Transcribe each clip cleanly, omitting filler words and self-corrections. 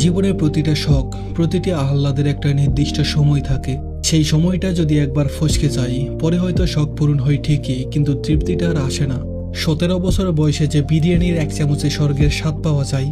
জীবনের প্রতিটা শখ, প্রতিটি আহ্লাদের একটা নির্দিষ্ট সময় থাকে। সেই সময়টা যদি একবার ফসকে যায়, পরে হয়তো শখ পূরণ হয় ঠিকই, কিন্তু তৃপ্তিটা আর আসে না। 17 বছর বয়সে যে বিরিয়ানির এক চামচে স্বর্গের স্বাদ পাওয়া যায়,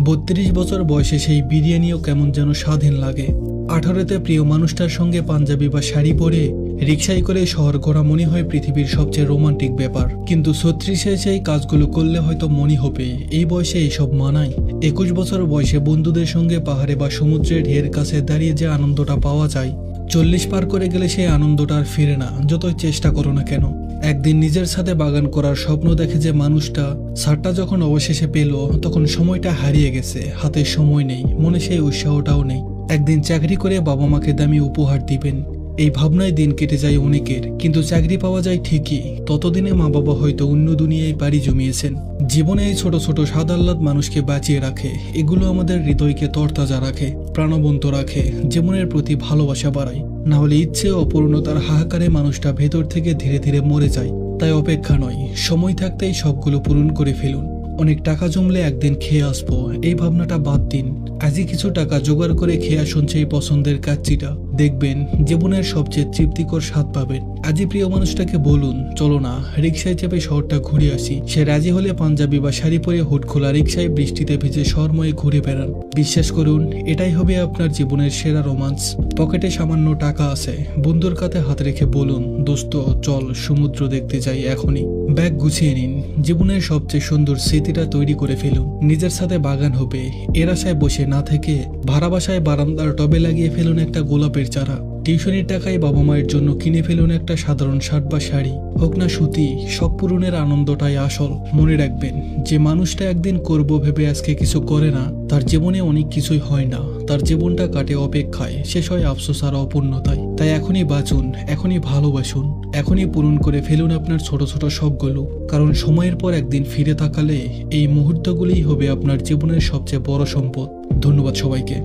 32 বছর বয়সে সেই বিরিয়ানিও কেমন যেন স্বাধীন লাগে। 18তে প্রিয় মানুষটার সঙ্গে পাঞ্জাবি বা শাড়ি পরে রিকশায় করে শহর ঘোরা মনে হয় পৃথিবীর সবচেয়ে রোমান্টিক ব্যাপার, কিন্তু 36-এ সেই কাজগুলো করলে হয়তো মনে হবে এই বয়সে এইসব মানায়। 21 বছর বয়সে বন্ধুদের সঙ্গে পাহাড়ে বা সমুদ্রের ঢের কাছে দাঁড়িয়ে যে আনন্দটা পাওয়া যায়, 40 পার করে গেলে সেই আনন্দটা আর ফিরে না, যতই চেষ্টা করো না কেন। একদিন নিজের সাথে বাগান করার স্বপ্ন দেখে যে মানুষটা, ছাদটা যখন অবশেষে পেল, তখন সময়টা হারিয়ে গেছে, হাতে সময় নেই, মনে সেই উৎসাহটাও নেই। একদিন চাকরি করে বাবা মাকে দামি উপহার দিবেন, এই ভাবনায় দিন কেটে যায় অনেকের, কিন্তু চাকরি পাওয়া যায় ঠিকই, ততদিনে মা বাবা হয়তো অন্য দুনিয়ায় পাড়ি জমিয়েছেন। জীবনে এই ছোট ছোট স্বাদ আহ্লাদ মানুষকে বাঁচিয়ে রাখে, এগুলো আমাদের হৃদয়কে তরতাজা রাখে, প্রাণবন্ত রাখে, জীবনের প্রতি ভালোবাসা বাড়ায়। না হলে ইচ্ছে ও অপূর্ণতার হাহাকারে মানুষটা ভেতর থেকে ধীরে ধীরে মরে যায়। তাই অপেক্ষা নয়, সময় থাকতেই সবগুলো পূরণ করে ফেলুন। অনেক টাকা জমলে একদিন খেয়ে আসবো, এই ভাবনাটা বাদ দিন। আজই কিছু টাকা জোগাড় করে খেয়ে আসুন সেই পছন্দের কাচ্চিটা, দেখবেন জীবনের সবচেয়ে তৃপ্তিকর স্বাদ পাবেন। আজই প্রিয় মানুষটাকে বলুন, চলো না রিক্সায় চেপে শহরটা ঘুরে আসি। সে রাজি হলে পাঞ্জাবি বা শাড়ি পরে হুট খোলা রিক্সায় বৃষ্টিতে ভিজে শহরময়ে ঘুরে বেড়ান। বিশ্বাস করুন, এটাই হবে আপনার জীবনের সেরা রোমান্স। পকেটে সামান্য টাকা আছে, বন্ধুর কাঁধে হাত রেখে বলুন, দোস্ত চল সমুদ্র দেখতে যাই এখনই। ব্যাগ গুছিয়ে নিন, জীবনের সবচেয়ে সুন্দর স্মৃতিটা তৈরি করে ফেলুন। নিজের সাথে বাগান হবে, এর আশায় বসে না থেকে ভাড়া বাসায় বারান্দার টবে লাগিয়ে ফেলুন একটা গোলাপের চারা। টিউশনির টাকায় বাবা মায়ের জন্য কিনে ফেলুন একটা সাধারণ শার্ট বা শাড়ি, হোক না সুতি। শখ পূরণের আনন্দটাই আসল। মনে রাখবেন, যে মানুষটা একদিন করব ভেবে আজকে কিছু করে না, তার জীবনে অনেক কিছুই হয় না। তার জীবনটা কাটে অপেক্ষায়, শেষ হয় আফসোস আর অপূর্ণতায়। তাই এখনই বাঁচুন, এখনই ভালোবাসুন, এখনই পূরণ করে ফেলুন আপনার ছোট ছোট শখগুলো। কারণ সময়ের পর একদিন ফিরে তাকালে এই মুহূর্তগুলিই হবে আপনার জীবনের সবচেয়ে বড় সম্পদ। ধন্যবাদ সবাইকে।